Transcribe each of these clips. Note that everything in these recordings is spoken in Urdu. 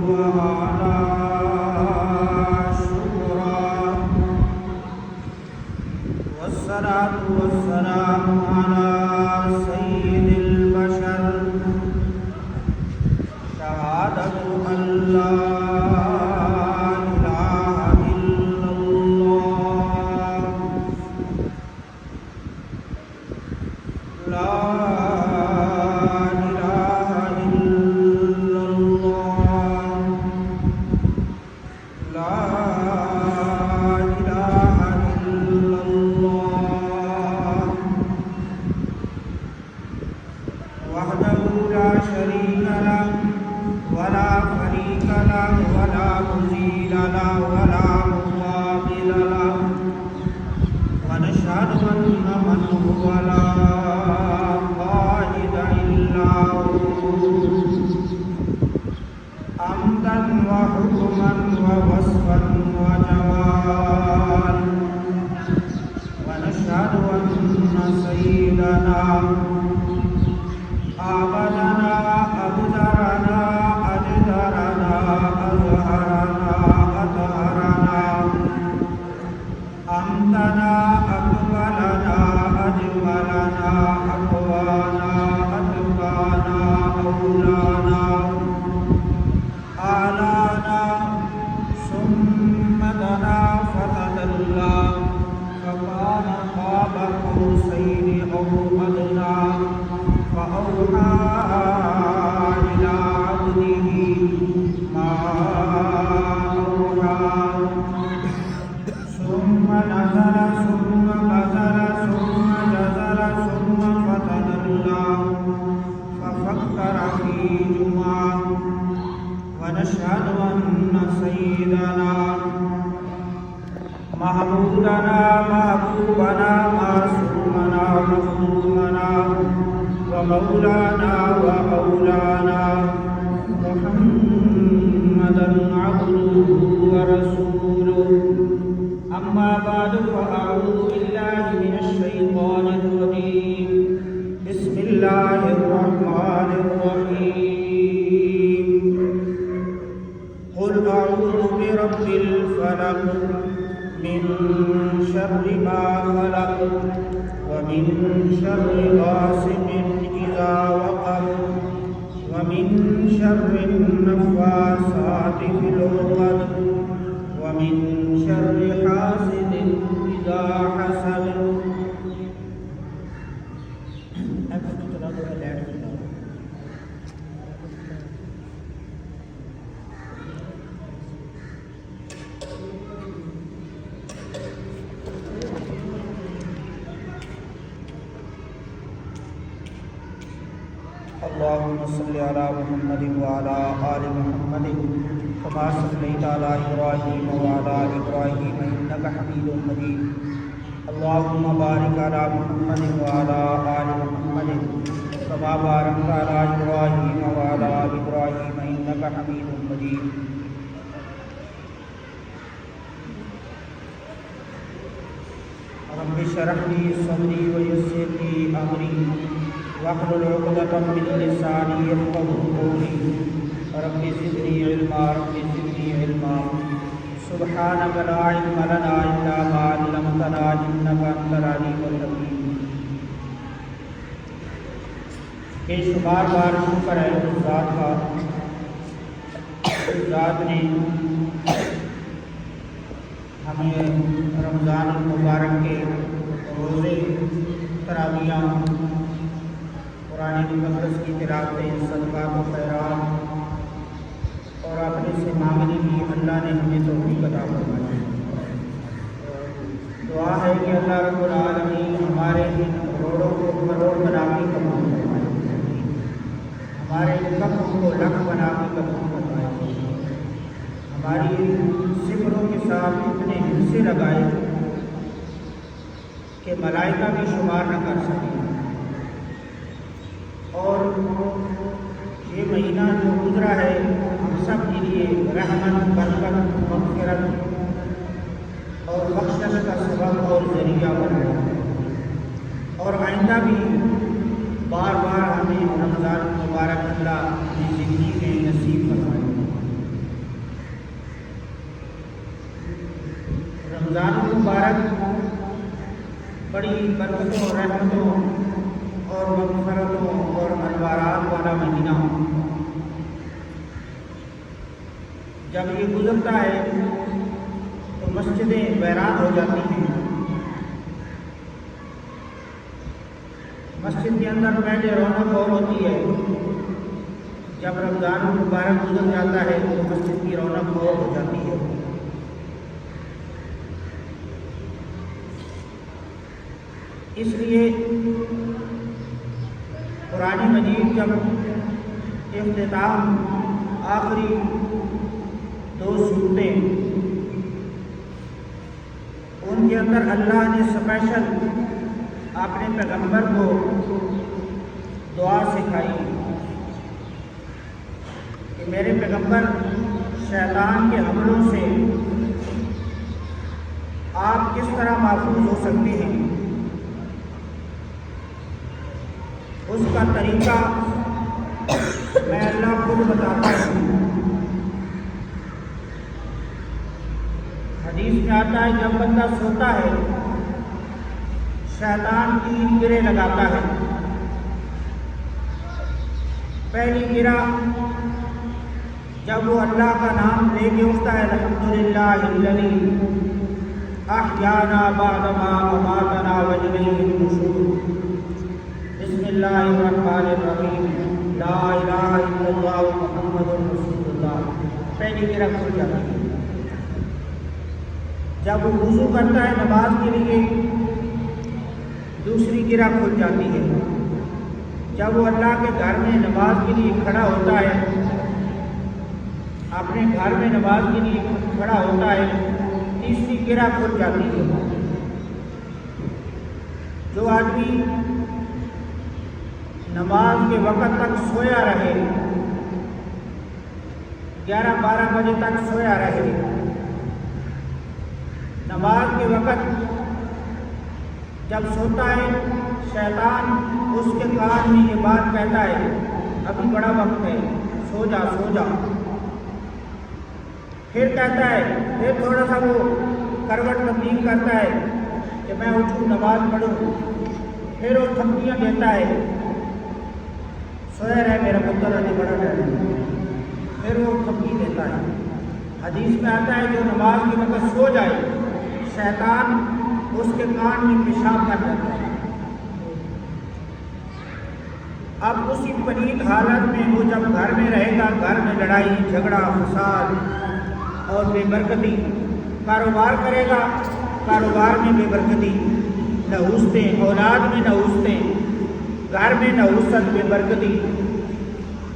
وعلى شكرا والصلاة والسلام على سيد البشر شهادة أن لا إله إلا الله لا إله إلا الله لا إله إلا الله وحده لا شريك له ولا شريك له ولا مثيل له ولا مقابل له ونشهد أن من هو لا قائد إلا هو حمدا وحكما ووصفا وجمال ونشهد أن سيدنا أعبدنا أبدرنا أجدرنا أظهرنا أطهرنا أمتنا أقبلنا أجملنا أقوانا أتقانا أولانا آلانا ثم دنا فتدلى فكان قاب قوسين أو أدنى فأوحى إلى عبده ما أوحى ثم نزل ثم بذل ثم جزل ثم فتدلى ففكر في جمعة ونشهد أن سيدنا محمودنا محبوبنا معصومنا مخدومنا ومولانا وأولانا محمدا عبده ورسوله أما بعد فأعوذ بالله من الشيطان الرجيم بسم الله الرحمن الرحيم قل أعوذ برب الفلق من شر ما خلق ومن شر غاسق إذا وقب ومن شر النفاثات في العقد ومن شر حاسد إذا حسد اللهم صل على محمد وعلى آل محمد كما صليت على إبراهيم وعلى إبراهيم إنك حميد مجيد اللهم بارك على محمد وعلى آل محمد كما باركت على إبراهيم وعلى إبراهيم إنك حميد مجيد رب اشرح لي صدري ويسر لي أمري واحلل عقدة من لساني يفقهوا قولي رب زدني علما رب زدني علما سبحانك لا علم لنا إلا ما علمتنا إنك أنت العليم الحكيم بے شمار بار شکر ہے اس ذات کا اس ذات نے ہمیں رمضان المبارک کے روزے تراویح قرآن مقدس کی تلاوتیں صدقات و خیرات اور اپنے سے مانگنے کی اللہ نے ہمیں توفیق عطا فرمائی. دعا ہے کہ اللہ رب العالمین ہمارے ان کروڑوں کو کروڑ بنا کے قبول فرمائے, ہمارے لکھوں کو لکھ بنا کے قبول فرمائے, ہماری صفروں کے ساتھ اتنے حصے لگائے کہ ملائکہ بھی شمار نہ کر سکیں. اور یہ مہینہ جو گزرا ہے ہم سب کے لیے رحمت, برکت, مغفرت اور بخشش کا سبب اور ذریعہ بنا ہے, اور آئندہ بھی بار بار ہمیں رمضان مبارک اللہ اپنی زندگی میں نصیب فرمائے. رمضان المبارک بڑی برکتوں، رحمتوں اور مغفرتوں اور انوارات والا مہینہ جب یہ گزرتا ہے تو مسجدیں ویران ہو جاتی ہیں۔ مسجد کے اندر پہلے رونق اور ہوتی ہے، جب رمضان المبارک گزر جاتا ہے تو مسجد کی رونق اور ہو جاتی ہے۔ اس لیے قرآن مجید جب اختتام آخری 2 صورتیں ان کے اندر اللہ نے اسپیشل اپنے پیغمبر کو دعا سکھائی کہ میرے پیغمبر شیطان کے حملوں سے آپ کس طرح محفوظ ہو سکتے ہیں، اس کا طریقہ میں اللہ خود بتاتا ہوں۔ حدیث میں آتا ہے جب بندہ سوتا ہے شیطان 3 گرے لگاتا ہے۔ پہلی گرہ جب وہ اللہ کا نام لے کے اٹھتا ہے، الحمدللہ الذی احیانا بعد ما اماتنا والیہ النشور، بسم اللہ الرحمن الرحیم، لا الہ الا اللہ محمد رسول اللہ، پہلی گرہ کھل جاتی ہے۔ جب وہ وضو کرتا ہے نماز کے لیے دوسری گرہ کھل جاتی ہے۔ جب وہ اللہ کے گھر میں نماز کے لیے کھڑا ہوتا ہے، اپنے گھر میں نماز کے لیے کھڑا ہوتا ہے، تیسری گرہ کھل جاتی ہے۔ جو آدمی نماز کے وقت تک سویا رہے، 11-12 بجے تک سویا رہے، نماز کے وقت جب سوتا ہے شیطان اس کے کان میں یہ بات کہتا ہے ابھی بڑا وقت ہے، سو جا سو جا، پھر کہتا ہے، پھر تھوڑا سا وہ کروٹ تبدیل کرتا ہے کہ میں اٹھوں نماز پڑھوں، پھر وہ تھپڑیاں دیتا ہے، سویا رہے میرا پتر ابھی بڑا ڈر، پھر وہ تھپڑی دیتا ہے۔ حدیث میں آتا ہے جو نماز کے وقت سو جائے شیطان اس کے کان میں پیشاب کر دیتا ہے۔ اب اسی پلید حالت میں وہ جب گھر میں رہے گا، گھر میں لڑائی جھگڑا فساد اور بے برکتی، کاروبار کرے گا، کاروبار میں بے برکتی، نحوستیں، اولاد میں نحوستیں، گھر میں نحوست، بے برکتی،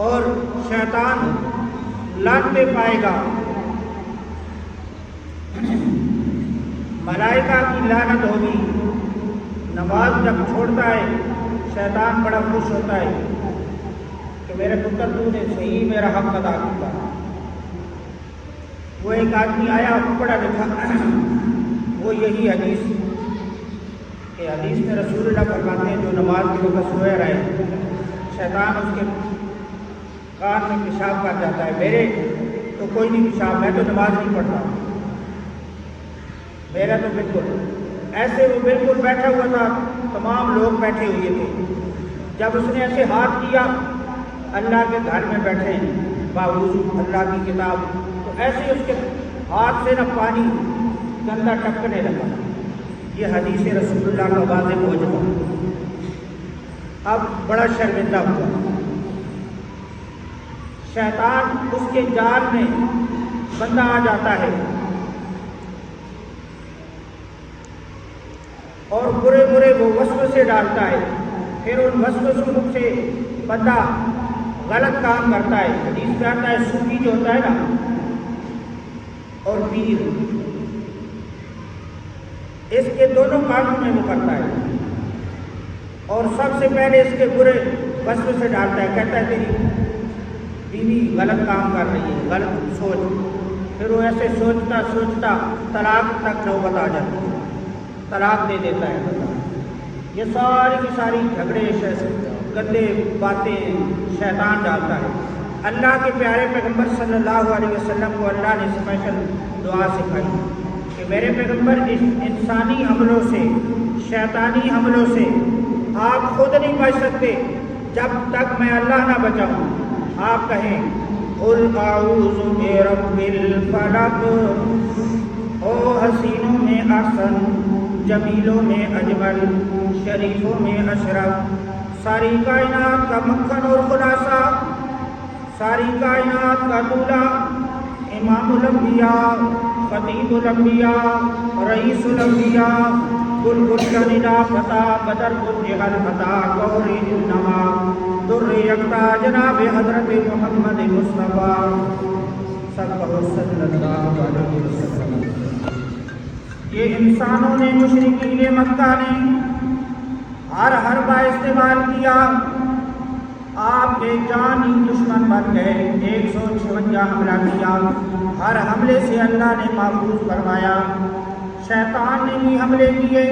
اور شیطان لانتے پائے گا، ملائکہ کی لعنت ہوگی۔ نماز جب چھوڑتا ہے شیطان بڑا خوش ہوتا ہے کہ میرے پتر تو نے صحیح میرا حق ادا کیا۔ وہ ایک آدمی آیا پڑھا لکھا، وہ یہی حدیث کہ حدیث میں رسول اللہ فرماتے ہیں جو نماز کے وقت سویا رہے شیطان اس کے کان میں پیشاب کر جاتا ہے، میرے تو کوئی نہیں پیشاب، میں تو نماز نہیں پڑھتا، میرا تو بالکل ایسے، وہ بالکل بیٹھا ہوا تھا، تمام لوگ بیٹھے ہوئے تھے، جب اس نے ایسے ہاتھ کیا، اللہ کے گھر میں بیٹھے باوضو اللہ کی کتاب، تو ایسے اس کے ہاتھ سے نہ پانی گندا ٹپکنے لگا۔ یہ حدیث رسول اللہ کا واضح موجودہ۔ اب بڑا شرمندہ ہوا، شیطان اس کے جال میں بندہ آ جاتا ہے اور برے برے وہ وسوسے ڈالتا ہے، پھر ان وسوسوں سے بندہ غلط کام کرتا ہے۔ حدیث میں آتا ہے صوفی جو ہوتا ہے نا اور پیر، اس کے دونوں کاموں میں وہ کرتا ہے، اور سب سے پہلے اس کے برے وسوسے ڈالتا ہے، کہتا ہے تیری بیوی غلط کام کر رہی ہے، غلط سوچ، پھر وہ ایسے سوچتا سوچتا طلاق تک نوبت آ جاتی ہے، طلاق دے دیتا ہے۔ یہ ساری کی ساری جھگڑے گندے باتیں شیطان ڈالتا ہے۔ اللہ کے پیارے پیغمبر صلی اللہ علیہ وسلم کو اللہ نے اسپیشل دعا سکھائی کہ میرے پیغمبر اس انسانی حملوں سے، شیطانی حملوں سے آپ خود نہیں بچ سکتے جب تک میں اللہ نہ بچاؤں۔ آپ کہیں قل اعوذ برب الفلق، او حسینوں میں احسن، جمیلوں میں اجمل، شریفوں میں اشرف، ساری کائنات کا مکھن اور خلاصہ، ساری کائنات کا دولہا، امام الانبیاء، خطیب الانبیاء، رئیس الانبیاء، بلبل کا ندا فتح، بدر الجہل فتح، گور النما، در یکتا، جناب حضرت محمد مصطفیٰ صلی اللہ علیہ وسلم۔ یہ انسانوں نے، مشرکین مکہ نے ہر حربہ استعمال کیا، آپ کے جانی دشمن بن گئے، 156 حملہ کیا، ہر حملے سے اللہ نے محفوظ فرمایا۔ شیطان نے بھی حملے کیے۔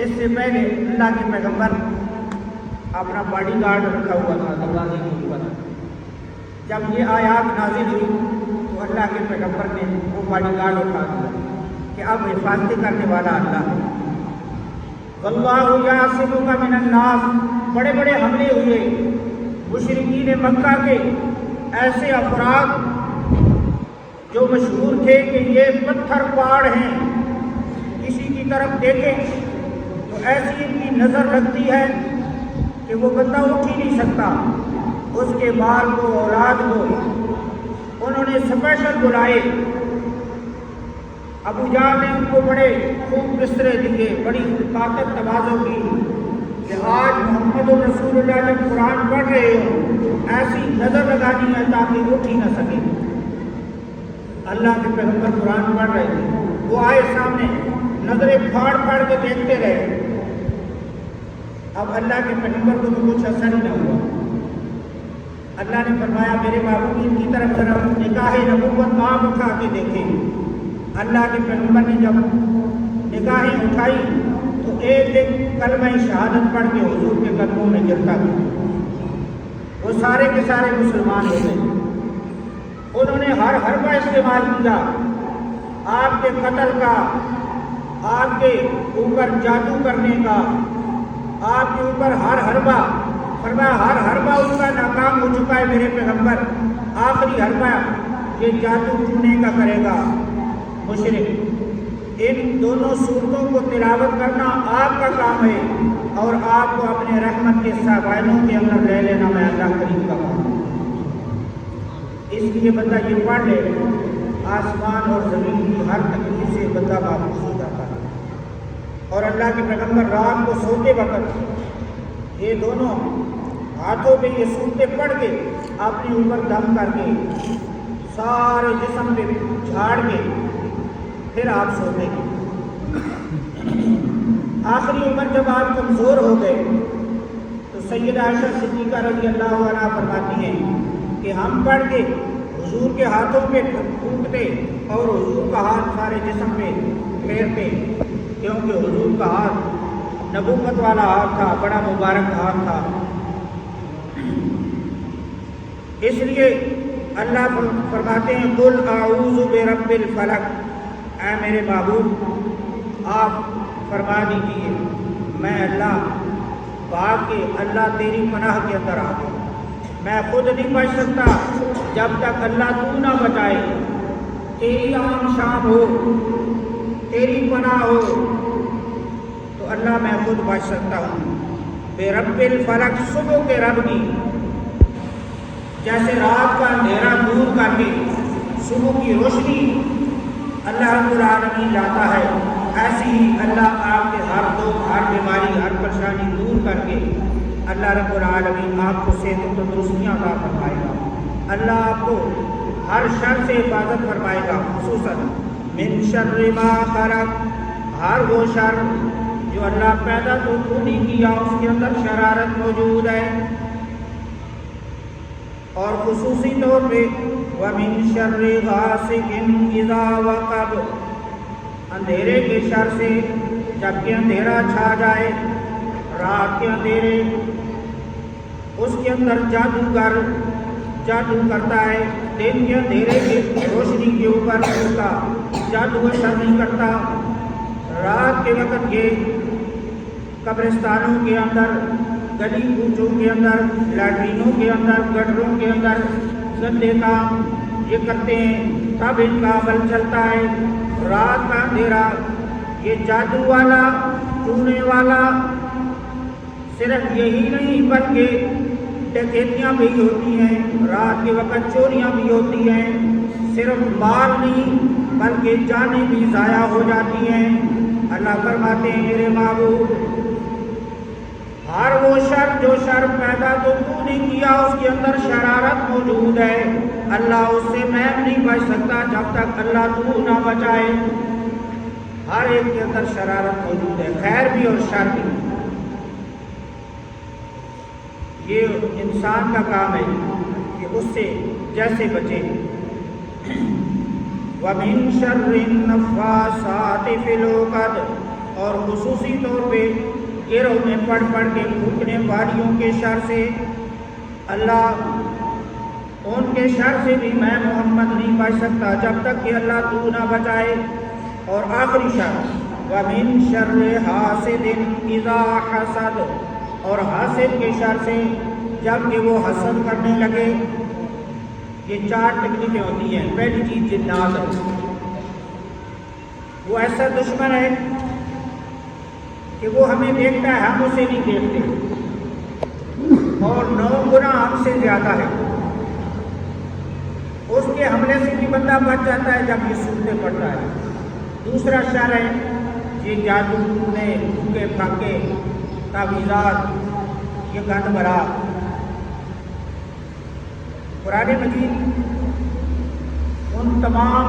اس سے پہلے اللہ کے پیغمبر اپنا باڈی گارڈ رکھا ہوا تھا دروازے کے اوپر۔ جب یہ آیات نازل ہوئی تو اللہ کے پیغمبر نے وہ باڈی گارڈ اٹھا دیا کہ اب حفاظت کرنے والا اللہ ہے۔ واللہ یعصمک من الناس، بڑے بڑے حملے ہوئے مشرکین مکہ کے، ایسے افراد جو مشہور تھے کہ یہ پتھر پاڑ ہیں، کسی کی طرف دیکھیں تو ایسی ان کی نظر لگتی ہے کہ وہ بندہ اٹھ ہی نہیں سکتا۔ اس کے بال کو، اولاد کو انہوں نے اسپیشل بلائے۔ ابو جہل نے ان کو بڑے خوب بسترے دیے، بڑی طاقت تواضع کی کہ آج محمد رسول اللہ جب قرآن پڑھ رہے ہو ایسی نظر لگانی ہے تاکہ اٹھ ہی نہ سکے۔ اللہ کے پیغمبر قرآن پڑھ رہے تھے، وہ آئے سامنے، نظریں پھاڑ پھاڑ کے دیکھتے رہے۔ اب اللہ کے پیغمبر کو تو کچھ اثر ہی نہ ہوا۔ اللہ نے فرمایا میرے محبوب کی طرف ذرا نگاہ نبوت آپ اٹھا کے دیکھیں۔ اللہ کے پیغمبر نے جب نگاہیں اٹھائی تو ایک ایک کلمہ شہادت پڑھ کے حضور کے قدموں میں گرتا گیا۔ وہ سارے کے سارے مسلمان ہو گئے۔ انہوں نے ہر حربہ استعمال کیا، آپ کے قتل کا، آپ کے اوپر جادو کرنے کا، آپ کے اوپر ہر حربہ، فرمایا ہر حربہ ان کا ناکام ہو چکا ہے میرے پیغمبر، آخری حربہ یہ جادو ٹونے کا کرے گا مشرک۔ ان دونوں صورتوں کو تلاوت کرنا آپ کا کام ہے اور آپ کو اپنے رحمت کے سائبانوں کے اندر لے لینا میں اللہ کریم کا کام ہے۔ اس لیے بندہ یہ پڑھ لے، آسمان اور زمین کی ہر تکلیف سے بندہ محفوظ ہو جاتا ہے۔ اور اللہ کے پیغمبر رات کو سوتے وقت یہ دونوں ہاتھوں پہ یہ صورتیں پڑھ کے اپنے اوپر دم کر کے سارے جسم پہ جھاڑ کے پھر آپ سوتے ہیں۔ آخری عمر جب آپ کمزور ہو گئے تو سیدہ عائشہ صدیقہ رضی اللہ عنہا فرماتی ہیں کہ ہم پڑھ کے حضور کے ہاتھوں پہ پھونکتے اور حضور کا ہاتھ سارے جسم پہ پھیرتے، کیونکہ حضور کا ہاتھ نبوت والا ہاتھ تھا، بڑا مبارک ہاتھ تھا۔ اس لیے اللہ فرماتے ہیں قل اعوذ برب الفلق، اے میرے محبوب آپ فرما دیجیے میں اللہ پاک کے اللہ تیری پناہ کے اندر آ گیا، میں خود نہیں بچ سکتا جب تک اللہ تو نہ بچائے، تیری عام شام ہو، تیری پناہ ہو تو اللہ میں خود بچ سکتا ہوں۔ برب الفلق، صبح کے رب کی، جیسے رات کا اندھیرا دور کر کے صبح کی روشنی اللہ رب العالمین لاتا ہے، ایسی ہی اللہ آپ کے ہر دکھ، ہر بیماری، ہر پریشانی دور کر کے اللہ رب العالمین آپ کو صحت و تندرستیاں عطا فرمائے گا۔ اللہ آپ کو ہر شر سے حفاظت فرمائے گا، خصوصاً من شر ما خلق، ہر وہ شر جو اللہ پیدا تو نہیں کیا اس کے اندر شرارت موجود ہے، اور خصوصی طور پہ وَمِن شَرِّ غَاسِقٍ إِذَا وَقَبَ، اندھیرے کے شر سے جب کہ اندھیرا چھا جائے، رات کے اندھیرے اس کے اندر جادوگر جادو کرتا ہے، دن کے اندھیرے کی روشنی کے اوپر اس کا جادو و شر نہیں کرتا۔ رات کے وقت یہ قبرستانوں کے اندر، گلی کوچوں کے اندر، لیٹرینوں کے اندر، گٹروں کے اندر گندے کام یہ کرتے ہیں، تب ان کا عمل چلتا ہے۔ رات کا اندھیرا، یہ جادو والا، ٹونے والا صرف یہی نہیں بلکہ ڈکیتیاں بھی ہوتی ہیں، رات کے وقت چوریاں بھی ہوتی ہیں، صرف مال نہیں بلکہ جانیں بھی ضائع ہو جاتی ہیں۔ اللہ فرماتے ہیں میرے محبوب، ہر وہ شر جو شر پیدا تو نے کیا اس کے اندر شرارت موجود ہے، اللہ اس سے میں نہیں بچ سکتا جب تک اللہ تو نہ بچائے۔ ہر ایک کے اندر شرارت موجود ہے، خیر بھی اور شر بھی۔ یہ انسان کا کام ہے کہ اس سے جیسے بچے۔ وَمِن شَرِّ النَّفَّاثَاتِ فِي الْعُقَدِ، اور خصوصی طور پہ گروہ میں پڑھ پڑھ کے پھونکنے والیوں کے شر سے، اللہ ان کے شر سے بھی میں محمد نہیں بچ سکتا جب تک کہ اللہ تو نہ بچائے۔ اور آخری شر وَمِن شَرِّ حَاسِدٍ إِذَا حَسَدَ، اور حاسد کے شر سے جب کہ وہ حسد کرنے لگے۔ یہ 4 تکلیفیں ہوتی ہیں۔ پہلی چیز جنات ہے، وہ ایسا دشمن ہے کہ وہ ہمیں دیکھتا ہے، ہم اسے نہیں دیکھتے، اور 9 گنا ہم سے زیادہ ہے۔ اس کے حملے سے بھی بندہ بچ جاتا ہے جب یہ صورتیں پڑتا ہے۔ دوسرا شر ہے یہ جادو ٹونے، پھوکے پھاکے، تعویذات، یہ گند بھرا۔ قرآن مجید ان تمام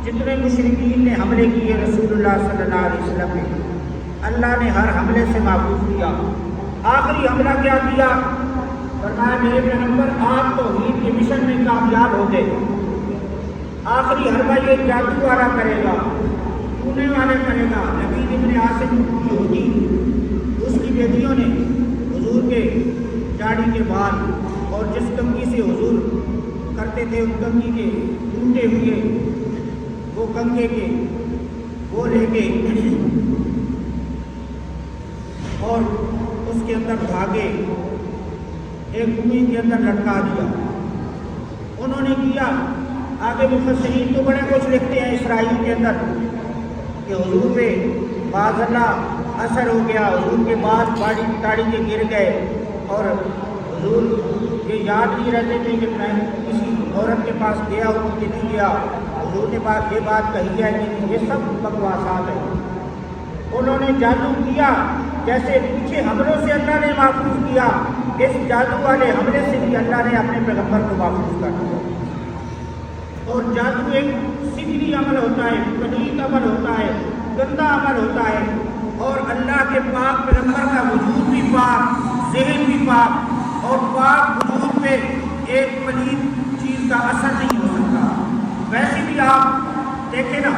جتنے مشرکین نے حملے کیے رسول اللہ صلی اللہ علیہ وسلم نے، اللہ نے ہر حملے سے محفوظ کیا۔ آخری حملہ کیا کیا؟ فرمایا میرے پیغمبر آپ توحید کے مشن میں کامیاب ہو گئے۔ آخری حربہ یہ جادو والا کرے گا، ٹونے والا کرے گا۔ لبید ابن عاصم یہودی، اس کی بیٹیوں نے حضور کے داڑھی کے بال اور جس کنگھی سے حضور کرتے تھے ان کنگھی کے ٹوٹے ہوئے وہ کنگھے کے وہ لے کے اور اس کے اندر دھاگے ایک کنویں کے اندر لٹکا دیا۔ انہوں نے کیا، آگے مفسرین تو بڑے کچھ لکھتے ہیں اسرائیل کے اندر کہ حضور پہ باذ اللہ اثر ہو گیا، حضور کے بعد داڑھی کے گر گئے، اور حضور یہ یاد نہیں رہتے تھے کہ میں کسی عورت کے پاس گیا ہوں کہ نہیں گیا، حضور نے یہ بات کہی ہے کہ یہ سب بکواسات ہیں۔ انہوں نے جادو کیا، جیسے پیچھے حملوں سے اللہ نے محفوظ کیا، اس جادو والے حملے سے بھی اللہ نے اپنے پیغمبر کو محفوظ کر دیا۔ اور جادو ایک سحری عمل ہوتا ہے، پلید عمل ہوتا ہے، گندا عمل ہوتا ہے، اور اللہ کے پاک پیغمبر کا وجود بھی پاک، ذہن بھی پاک، اور پاک وجود پہ ایک پلید چیز کا اثر نہیں ہو سکتا۔ ویسے بھی آپ دیکھیں نا،